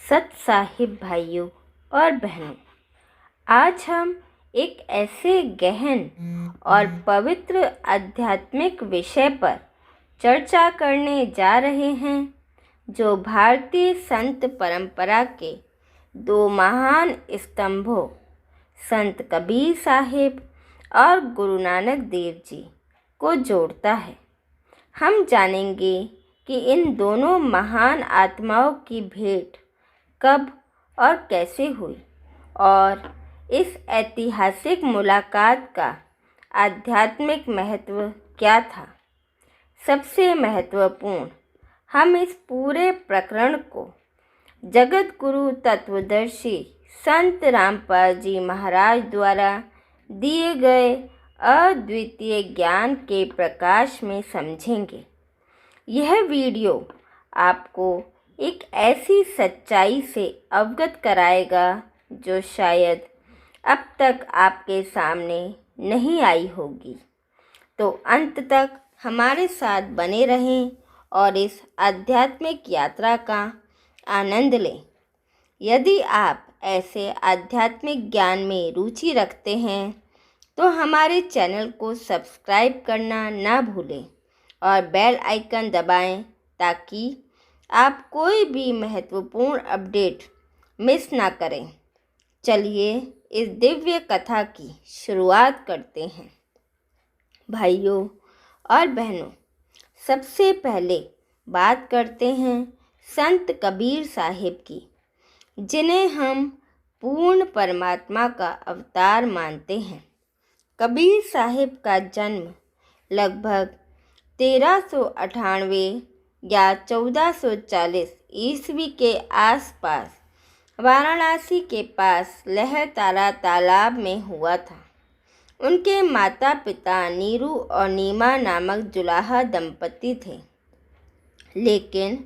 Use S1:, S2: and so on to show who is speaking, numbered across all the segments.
S1: सत साहिब भाइयों और बहनों, आज हम एक ऐसे गहन और पवित्र आध्यात्मिक विषय पर चर्चा करने जा रहे हैं जो भारतीय संत परंपरा के दो महान स्तंभों संत कबीर साहिब और गुरु नानक देव जी को जोड़ता है। हम जानेंगे कि इन दोनों महान आत्माओं की भेंट कब और कैसे हुई और इस ऐतिहासिक मुलाकात का आध्यात्मिक महत्व क्या था। सबसे महत्वपूर्ण, हम इस पूरे प्रकरण को जगत गुरु तत्वदर्शी संत रामपाल जी महाराज द्वारा दिए गए अद्वितीय ज्ञान के प्रकाश में समझेंगे। यह वीडियो आपको एक ऐसी सच्चाई से अवगत कराएगा जो शायद अब तक आपके सामने नहीं आई होगी। तो अंत तक हमारे साथ बने रहें और इस आध्यात्मिक यात्रा का आनंद लें। यदि आप ऐसे आध्यात्मिक ज्ञान में रुचि रखते हैं तो हमारे चैनल को सब्सक्राइब करना ना भूलें और बेल आइकन दबाएं ताकि आप कोई भी महत्वपूर्ण अपडेट मिस ना करें। चलिए इस दिव्य कथा की शुरुआत करते हैं। भाइयों और बहनों, सबसे पहले बात करते हैं संत कबीर साहिब की, जिन्हें हम पूर्ण परमात्मा का अवतार मानते हैं। कबीर साहिब का जन्म लगभग 1398 या 1440 ईस्वी के आसपास वाराणसी के पास लहरतारा तालाब में हुआ था। उनके माता पिता नीरू और नीमा नामक जुलाहा दंपति थे, लेकिन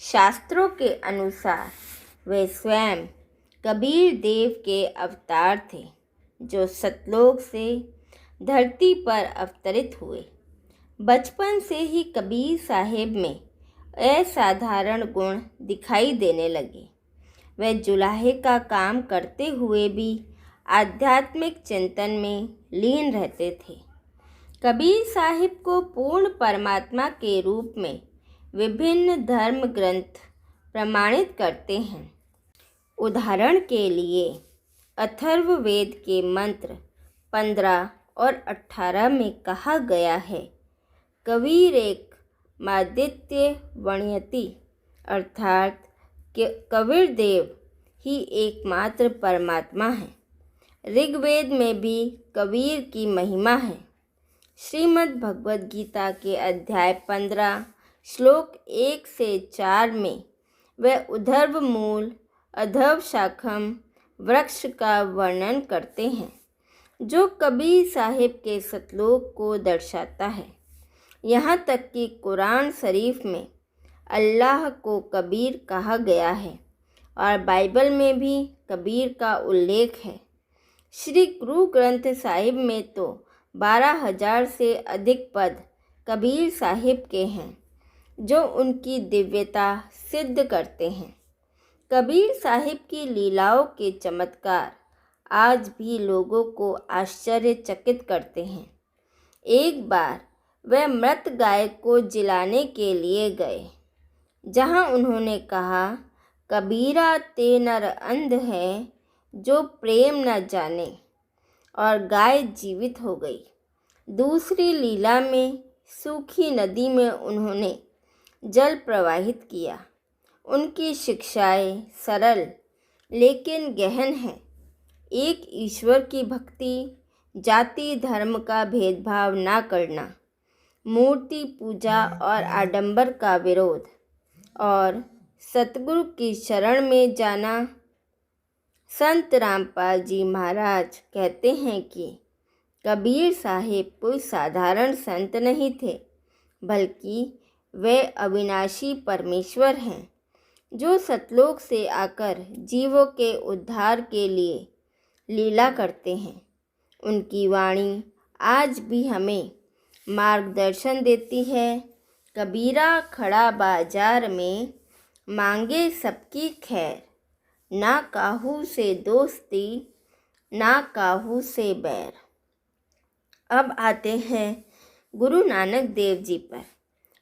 S1: शास्त्रों के अनुसार वे स्वयं कबीर देव के अवतार थे जो सतलोक से धरती पर अवतरित हुए। बचपन से ही कबीर साहिब में असाधारण गुण दिखाई देने लगे। वे जुलाहे का काम करते हुए भी आध्यात्मिक चिंतन में लीन रहते थे। कबीर साहिब को पूर्ण परमात्मा के रूप में विभिन्न धर्म ग्रंथ प्रमाणित करते हैं। उदाहरण के लिए अथर्ववेद के मंत्र 15 और 18 में कहा गया है, कबीर एक मादित्य वण्यति, अर्थात कबीर देव ही एकमात्र परमात्मा है। ऋग्वेद में भी कबीर की महिमा है। श्रीमद् भगवद गीता के अध्याय 15 श्लोक 1 से 4 में वह उद्धर्व मूल अधव शाखम वृक्ष का वर्णन करते हैं जो कबीर साहिब के सतलोक को दर्शाता है। यहाँ तक कि कुरान शरीफ में अल्लाह को कबीर कहा गया है और बाइबल में भी कबीर का उल्लेख है। श्री गुरु ग्रंथ साहिब में तो 12,000 से अधिक पद कबीर साहिब के हैं जो उनकी दिव्यता सिद्ध करते हैं। कबीर साहिब की लीलाओं के चमत्कार आज भी लोगों को आश्चर्यचकित करते हैं। एक बार वह मृत गाय को जिलाने के लिए गए, जहां उन्होंने कहा, कबीरा ते नर अंध है जो प्रेम न जाने, और गाय जीवित हो गई। दूसरी लीला में सूखी नदी में उन्होंने जल प्रवाहित किया। उनकी शिक्षाएं सरल लेकिन गहन हैं। एक ईश्वर की भक्ति, जाति धर्म का भेदभाव ना करना, मूर्ति पूजा और आडंबर का विरोध और सतगुरु की शरण में जाना। संत रामपाल जी महाराज कहते हैं कि कबीर साहिब कोई साधारण संत नहीं थे, बल्कि वे अविनाशी परमेश्वर हैं जो सतलोक से आकर जीवों के उद्धार के लिए लीला करते हैं। उनकी वाणी आज भी हमें मार्गदर्शन देती है। कबीरा खड़ा बाजार में, मांगे सबकी खैर, ना काहू से दोस्ती, ना काहू से बैर। अब आते हैं गुरु नानक देव जी पर,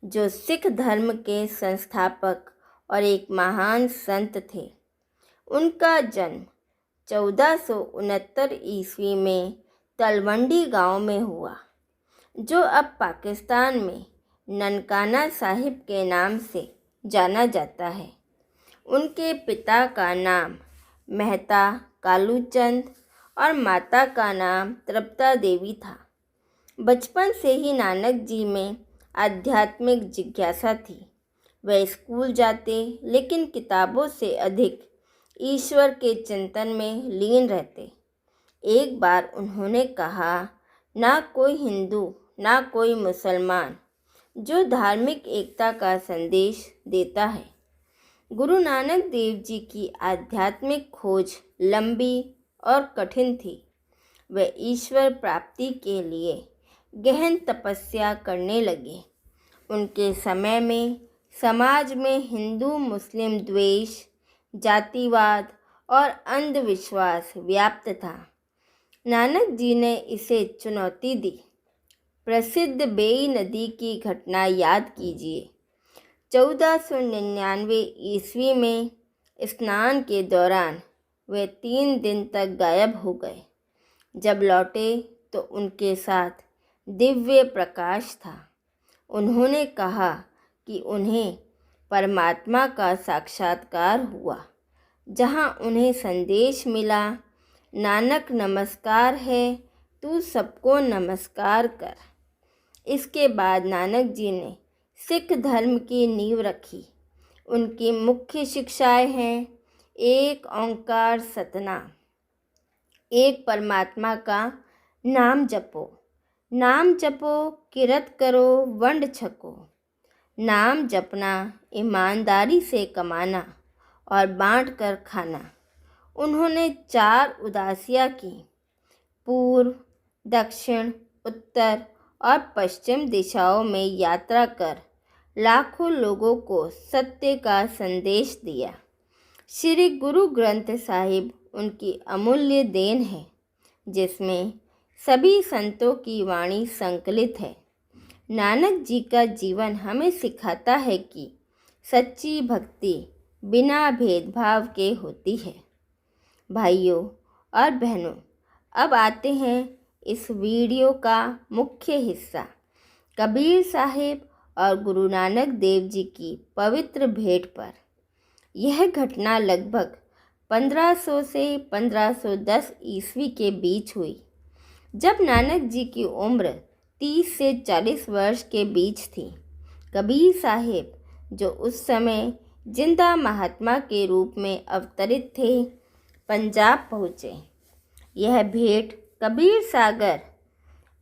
S1: जो सिख धर्म के संस्थापक और एक महान संत थे। उनका जन्म 1469 ईस्वी में तलवंडी गांव में हुआ, जो अब पाकिस्तान में ननकाना साहिब के नाम से जाना जाता है। उनके पिता का नाम मेहता कालूचंद और माता का नाम तृप्ता देवी था। बचपन से ही नानक जी में आध्यात्मिक जिज्ञासा थी। वे स्कूल जाते, लेकिन किताबों से अधिक ईश्वर के चिंतन में लीन रहते। एक बार उन्होंने कहा, ना कोई हिंदू ना कोई मुसलमान जो धार्मिक एकता का संदेश देता है। गुरु नानक देव जी की आध्यात्मिक खोज लंबी और कठिन थी। वे ईश्वर प्राप्ति के लिए गहन तपस्या करने लगे। उनके समय में समाज में हिंदू मुस्लिम द्वेष, जातिवाद और अंधविश्वास व्याप्त था। नानक जी ने इसे चुनौती दी। प्रसिद्ध बेई नदी की घटना याद कीजिए। 1499 ईस्वी में स्नान के दौरान वे 3 दिन तक गायब हो गए। जब लौटे तो उनके साथ दिव्य प्रकाश था। उन्होंने कहा कि उन्हें परमात्मा का साक्षात्कार हुआ। जहाँ उन्हें संदेश मिला, नानक नमस्कार है, तू सबको नमस्कार कर। इसके बाद नानक जी ने सिख धर्म की नींव रखी। उनकी मुख्य शिक्षाएं हैं, एक ओंकार सतनाम, एक परमात्मा का नाम जपो, नाम जपो किरत करो वंड छको, नाम जपना ईमानदारी से कमाना और बांट कर खाना। उन्होंने 4 उदासियाँ की, पूर्व, दक्षिण, उत्तर और पश्चिम दिशाओं में यात्रा कर लाखों लोगों को सत्य का संदेश दिया। श्री गुरु ग्रंथ साहिब उनकी अमूल्य देन है, जिसमें सभी संतों की वाणी संकलित है। नानक जी का जीवन हमें सिखाता है कि सच्ची भक्ति बिना भेदभाव के होती है। भाइयों और बहनों, अब आते हैं इस वीडियो का मुख्य हिस्सा, कबीर साहिब और गुरु नानक देव जी की पवित्र भेंट पर। यह घटना लगभग 1500 से 1510 ईस्वी के बीच हुई, जब नानक जी की उम्र 30 से 40 वर्ष के बीच थी। कबीर साहिब, जो उस समय जिंदा महात्मा के रूप में अवतरित थे, पंजाब पहुँचे। यह भेंट कबीर सागर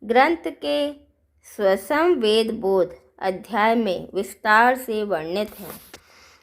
S1: ग्रंथ के स्वसंवेद बोध अध्याय में विस्तार से वर्णित है,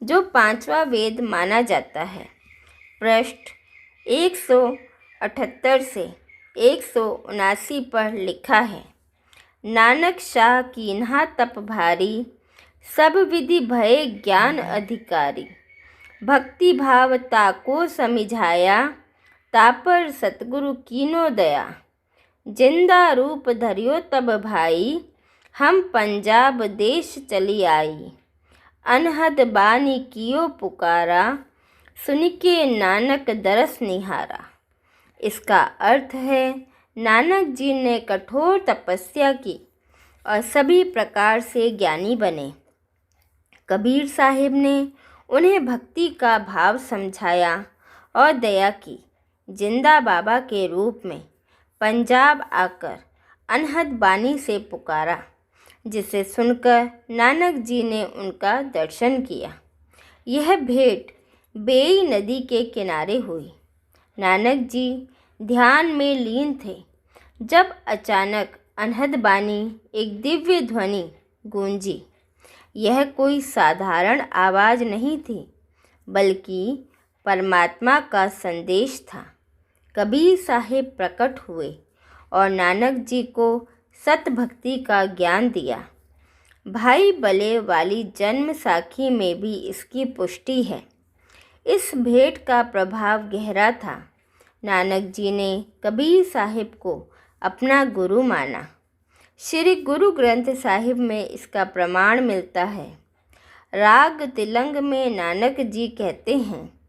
S1: जो 5वां वेद माना जाता है। पृष्ठ 178 से 179 पर लिखा है, नानक शाह कीन्हा तप भारी, सब विधि भय ज्ञान अधिकारी, भक्ति भाव ताको समिझाया, तापर सतगुरु कीनो दया, जिंदा रूप धरियो तब भाई, हम पंजाब देश चली आई, अनहद बानी कियो पुकारा, सुनिके नानक दरस निहारा। इसका अर्थ है, नानक जी ने कठोर तपस्या की और सभी प्रकार से ज्ञानी बने। कबीर साहिब ने उन्हें भक्ति का भाव समझाया और दया की। जिंदा बाबा के रूप में पंजाब आकर अनहद बानी से पुकारा, जिसे सुनकर नानक जी ने उनका दर्शन किया। यह भेंट बेई नदी के किनारे हुई। नानक जी ध्यान में लीन थे, जब अचानक अनहद बानी एक दिव्य ध्वनि गूंजी। यह कोई साधारण आवाज़ नहीं थी, बल्कि परमात्मा का संदेश था। कबीर साहिब प्रकट हुए और नानक जी को सत भक्ति का ज्ञान दिया। भाई बले वाली जन्म साखी में भी इसकी पुष्टि है। इस भेंट का प्रभाव गहरा था। नानक जी ने कबीर साहिब को अपना गुरु माना। श्री गुरु ग्रंथ साहिब में इसका प्रमाण मिलता है। राग तिलंग में नानक जी कहते हैं,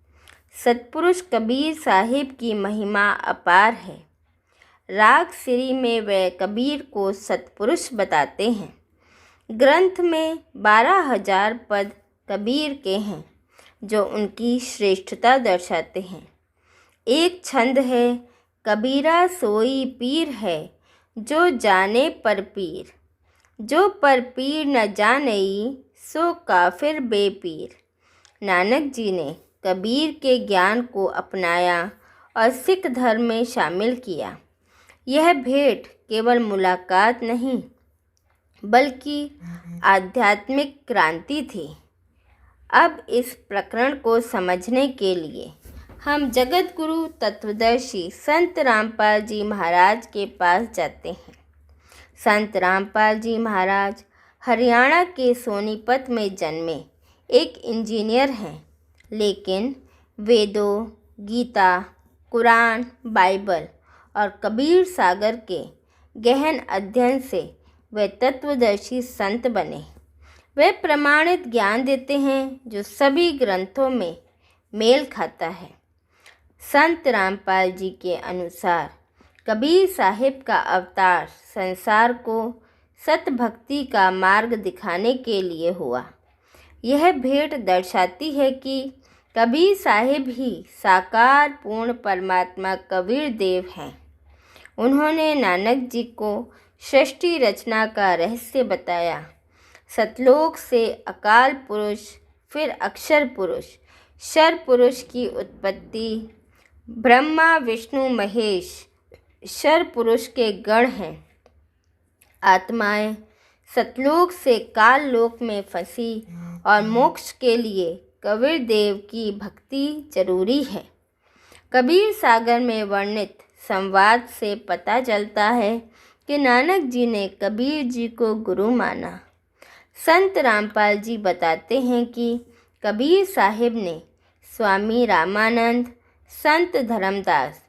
S1: सतपुरुष कबीर साहिब की महिमा अपार है। राग श्री में वे कबीर को सतपुरुष बताते हैं। ग्रंथ में 12,000 पद कबीर के हैं जो उनकी श्रेष्ठता दर्शाते हैं। एक छंद है, कबीरा सोई पीर है जो जाने पर पीर, जो पर पीर न जानई सो काफिर बेपीर। नानक जी ने कबीर के ज्ञान को अपनाया और सिख धर्म में शामिल किया। यह भेंट केवल मुलाकात नहीं बल्कि आध्यात्मिक क्रांति थी। अब इस प्रकरण को समझने के लिए हम जगत गुरु तत्वदर्शी संत रामपाल जी महाराज के पास जाते हैं। संत रामपाल जी महाराज हरियाणा के सोनीपत में जन्मे एक इंजीनियर हैं, लेकिन वेदों, गीता, कुरान, बाइबल और कबीर सागर के गहन अध्ययन से वे तत्वदर्शी संत बने। वे प्रमाणित ज्ञान देते हैं जो सभी ग्रंथों में मेल खाता है। संत रामपाल जी के अनुसार कबीर साहिब का अवतार संसार को सतभक्ति का मार्ग दिखाने के लिए हुआ। यह भेंट दर्शाती है कि कबीर साहिब ही साकार पूर्ण परमात्मा कबीर देव हैं। उन्होंने नानक जी को सृष्टि रचना का रहस्य बताया। सतलोक से अकाल पुरुष, फिर अक्षर पुरुष, क्षर पुरुष की उत्पत्ति। ब्रह्मा विष्णु महेश क्षर पुरुष के गण हैं। आत्माएं सतलोक से काल लोक में फंसी और मोक्ष के लिए कबीर देव की भक्ति जरूरी है। कबीर सागर में वर्णित संवाद से पता चलता है कि नानक जी ने कबीर जी को गुरु माना। संत रामपाल जी बताते हैं कि कबीर साहिब ने स्वामी रामानंद, संत धर्मदास,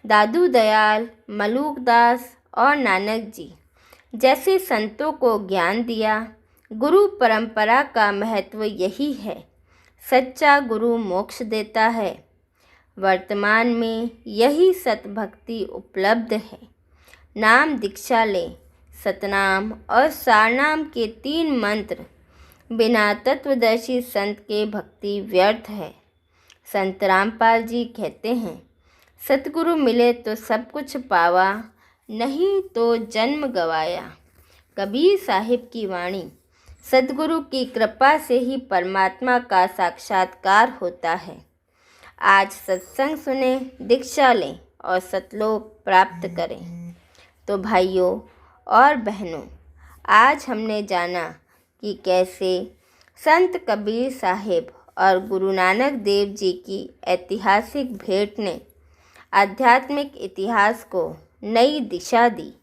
S1: दादू दयाल, मलूकदास और नानक जी जैसे संतों को ज्ञान दिया। गुरु परंपरा का महत्व यही है। सच्चा गुरु मोक्ष देता है। वर्तमान में यही सतभक्ति उपलब्ध है। नाम दीक्षा लें। सतनाम और सारनाम के 3 मंत्र बिना तत्वदर्शी संत के भक्ति व्यर्थ है। संत रामपाल जी कहते हैं, सतगुरु मिले तो सब कुछ पावा, नहीं तो जन्म गवाया। कबीर साहिब की वाणी सतगुरु की कृपा से ही परमात्मा का साक्षात्कार होता है। आज सत्संग सुने, दीक्षा लें और सतलोक प्राप्त करें। तो भाइयों और बहनों, आज हमने जाना कि कैसे संत कबीर साहिब और गुरु नानक देव जी की ऐतिहासिक भेंट ने आध्यात्मिक इतिहास को नई दिशा दी।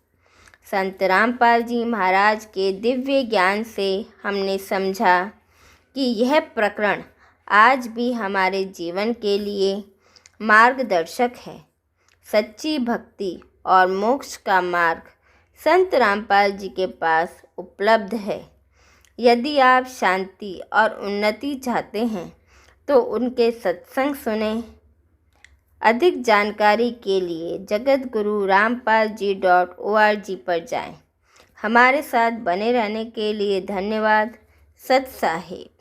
S1: संत रामपाल जी महाराज के दिव्य ज्ञान से हमने समझा कि यह प्रकरण आज भी हमारे जीवन के लिए मार्गदर्शक है। सच्ची भक्ति और मोक्ष का मार्ग संत रामपाल जी के पास उपलब्ध है। यदि आप शांति और उन्नति चाहते हैं तो उनके सत्संग सुने। अधिक जानकारी के लिए jagatgururampalji.org पर जाएं। हमारे साथ बने रहने के लिए धन्यवाद। सत साहिब।